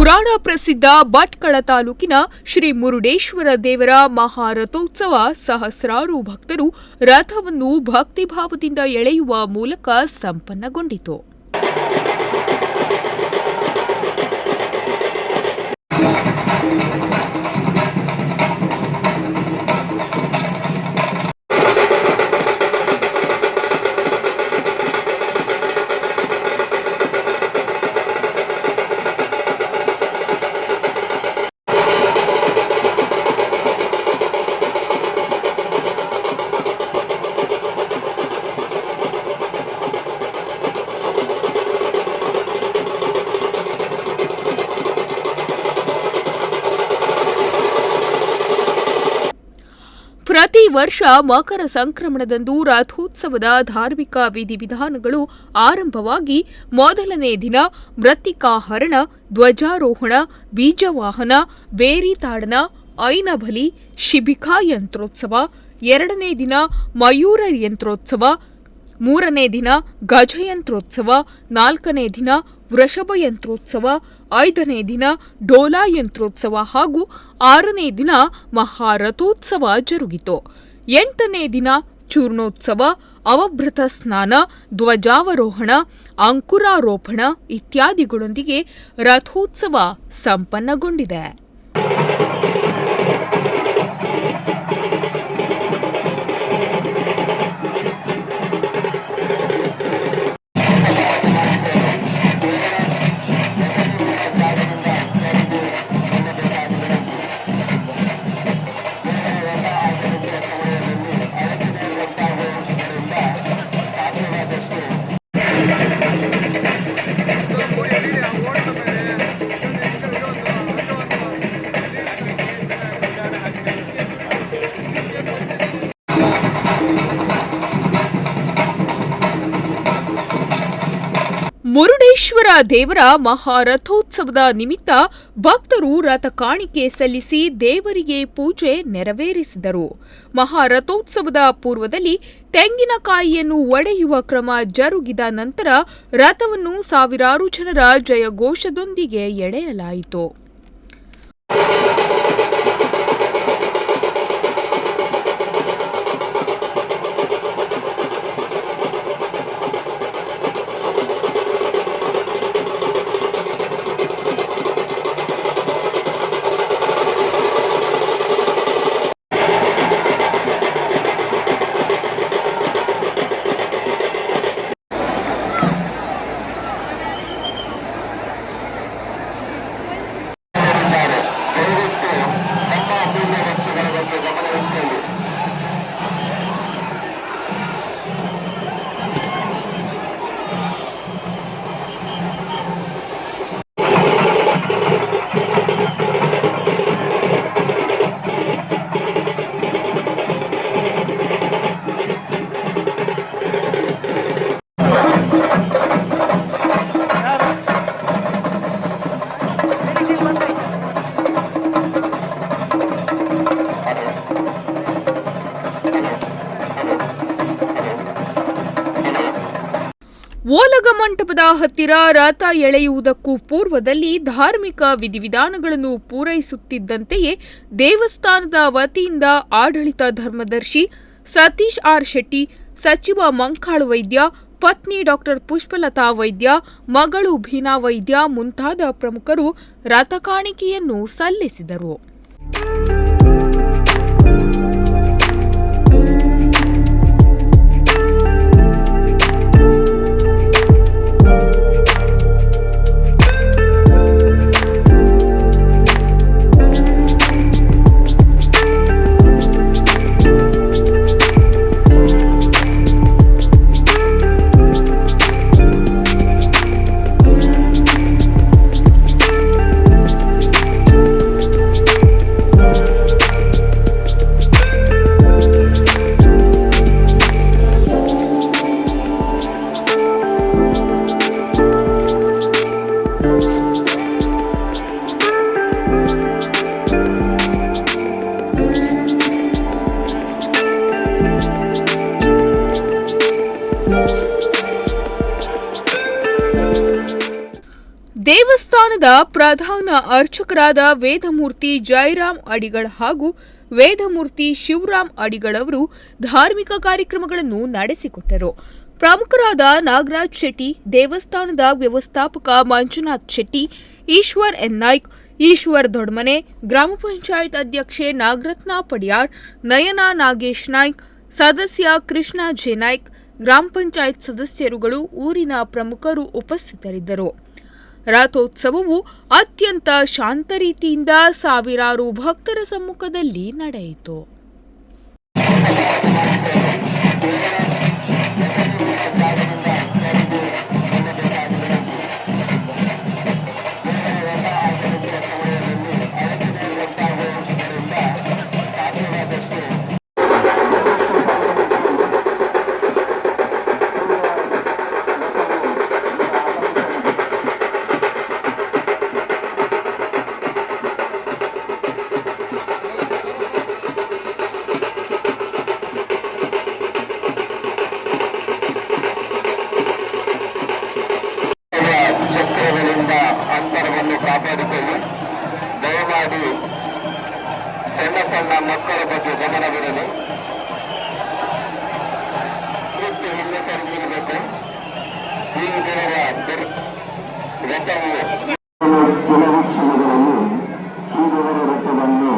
ಪುರಾಣ ಪ್ರಸಿದ್ಧ ಭಟ್ಕಳ ತಾಲೂಕಿನ ಶ್ರೀ ಮುರುಡೇಶ್ವರ ದೇವರ ಮಹಾರಥೋತ್ಸವ ಸಹಸ್ರಾರು ಭಕ್ತರು ರಥವನ್ನು ಭಕ್ತಿಭಾವದಿಂದ ಎಳೆಯುವ ಮೂಲಕ ಸಂಪನ್ನಗೊಂಡಿತು. ಪ್ರತಿ ವರ್ಷ ಮಕರ ಸಂಕ್ರಮಣದಂದು ರಥೋತ್ಸವದ ಧಾರ್ಮಿಕ ವಿಧಿವಿಧಾನಗಳು ಆರಂಭವಾಗಿ ಮೊದಲನೇ ದಿನ ಮೃತ್ತಿಕಾಹರಣ, ಧ್ವಜಾರೋಹಣ, ಬೀಜವಾಹನ, ಬೇರಿ ತಾಡನ, ಐನಬಲಿ, ಶಿಬಿಕಾ ಯಂತ್ರೋತ್ಸವ, ಎರಡನೇ ದಿನ ಮಯೂರ ಯಂತ್ರೋತ್ಸವ, ಮೂರನೇ ದಿನ ಗಜಯಂತ್ರೋತ್ಸವ, ನಾಲ್ಕನೇ ದಿನ ವೃಷಭ ಯಂತ್ರೋತ್ಸವ, ಐದನೇ ದಿನ ಡೋಲಾ ಯಂತ್ರೋತ್ಸವ ಹಾಗೂ ಆರನೇ ದಿನ ಮಹಾರಥೋತ್ಸವ ಜರುಗಿತು. ಎಂಟನೇ ದಿನ ಚೂರ್ಣೋತ್ಸವ, ಅವಭೃತ ಸ್ನಾನ, ಧ್ವಜಾವರೋಹಣ, ಅಂಕುರಾರೋಪಣ ಇತ್ಯಾದಿಗಳೊಂದಿಗೆ ರಥೋತ್ಸವ ಸಂಪನ್ನಗೊಂಡಿದೆ. ಮುರುಡೇಶ್ವರ ದೇವರ ಮಹಾರಥೋತ್ಸವದ ನಿಮಿತ್ತ ಭಕ್ತರು ರಥ ಕಾಣಿಕೆ ಸಲ್ಲಿಸಿ ದೇವರಿಗೆ ಪೂಜೆ ನೆರವೇರಿಸಿದರು. ಮಹಾರಥೋತ್ಸವದ ಪೂರ್ವದಲ್ಲಿ ತೆಂಗಿನಕಾಯಿಯನ್ನು ಒಡೆಯುವ ಕ್ರಮ ಜರುಗಿದ ನಂತರ ರಥವನ್ನು ಸಾವಿರಾರು ಜನರ ಜಯಘೋಷದೊಂದಿಗೆ ಎಳೆಯಲಾಯಿತು. ಓಲಗ ಮಂಟಪದ ಹತ್ತಿರ ರಥ ಎಳೆಯುವುದಕ್ಕೂ ಪೂರ್ವದಲ್ಲಿ ಧಾರ್ಮಿಕ ವಿಧಿವಿಧಾನಗಳನ್ನು ಪೂರೈಸುತ್ತಿದ್ದಂತೆಯೇ ದೇವಸ್ಥಾನದ ವತಿಯಿಂದ ಆಡಳಿತ ಧರ್ಮದರ್ಶಿ ಸತೀಶ್ ಆರ್ ಶೆಟ್ಟಿ, ಸಚಿವ ಮಂಕಾಳು ವೈದ್ಯ, ಪತ್ನಿ ಡಾ ಪುಷ್ಪಲತಾ ವೈದ್ಯ, ಮಗಳು ಭೀನಾ ವೈದ್ಯ ಮುಂತಾದ ಪ್ರಮುಖರು ರಥ ಕಾಣಿಕೆಯನ್ನು ಸಲ್ಲಿಸಿದರು. ದೇವಸ್ಥಾನದ ಪ್ರಧಾನ ಅರ್ಚಕರಾದ ವೇದಮೂರ್ತಿ ಜಯರಾಮ್ ಅಡಿಗಳ್ ಹಾಗೂ ವೇದಮೂರ್ತಿ ಶಿವರಾಮ್ ಅಡಿಗಳವರು ಧಾರ್ಮಿಕ ಕಾರ್ಯಕ್ರಮಗಳನ್ನು ನಡೆಸಿಕೊಟ್ಟರು. ಪ್ರಮುಖರಾದ ನಾಗರಾಜ್ ಶೆಟ್ಟಿ, ದೇವಸ್ಥಾನದ ವ್ಯವಸ್ಥಾಪಕ ಮಂಜುನಾಥ್ ಶೆಟ್ಟಿ, ಈಶ್ವರ್ ಎನ್ ನಾಯ್ಕ್, ಈಶ್ವರ್ ದೊಡ್ಮನೆ, ಗ್ರಾಮ ಪಂಚಾಯತ್ ಅಧ್ಯಕ್ಷೆ ನಾಗರತ್ನ ಪಡಿಯಾರ್, ನಯನಾ ನಾಗೇಶ್ ನಾಯ್ಕ್, ಸದಸ್ಯ ಕೃಷ್ಣ ಜೆ ನಾಯ್ಕ್, ಗ್ರಾಮ ಪಂಚಾಯತ್ ಸದಸ್ಯರುಗಳು, ಊರಿನ ಪ್ರಮುಖರು ಉಪಸ್ಥಿತರಿದ್ದರು. ರಥೋತ್ಸವವು ಅತ್ಯಂತ ಶಾಂತ ರೀತಿಯಿಂದ ಸಾವಿರಾರು ಭಕ್ತರ ಸಮ್ಮುಖದಲ್ಲಿ ನಡೆಯಿತು. ಅಂತರವನ್ನು ಕಾಪಾಡಿಕೊಳ್ಳಿ. ದಯಮಾಡಿ ಸಣ್ಣ ಸಣ್ಣ ಮಕ್ಕಳ ಬಗ್ಗೆ ಗಮನವಿರಲಿ. ಹಿಂದೆ ಸರಿಸಬೇಕು. ಈ ದಿನದ ರಥವು ಕೆಲವು ಕ್ಷಣಗಳಲ್ಲಿ ಶ್ರೀದೇವರ ರಥವನ್ನು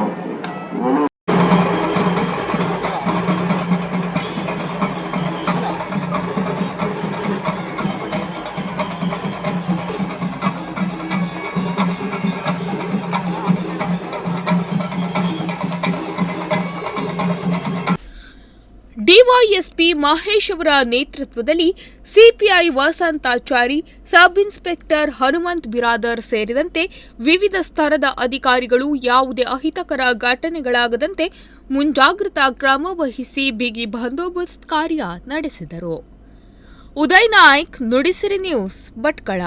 ಡಿವೈಎಸ್ಪಿ ಮಹೇಶ್ ಅವರ ನೇತೃತ್ವದಲ್ಲಿ CPI Vasantachari, sub inspector Hanumanth Biradar ಸೇರಿದಂತೆ ವಿವಿಧ ಸ್ತರದ ಅಧಿಕಾರಿಗಳು ಯಾವುದೇ ಅಹಿತಕರ ಘಟನೆಗಳಾಗದಂತೆ ಮುಂಜಾಗ್ರತಾ ಕ್ರಮ ವಹಿಸಿ ಬಿಗಿ ಬಂದೋಬಸ್ತ್ ಕಾರ್ಯ ನಡೆಸಿದರು. ಉದಯ್ ನಾಯ್ಕ್, ನುಡಿಸಿರಿ ನ್ಯೂಸ್, ಭಟ್ಕಳ.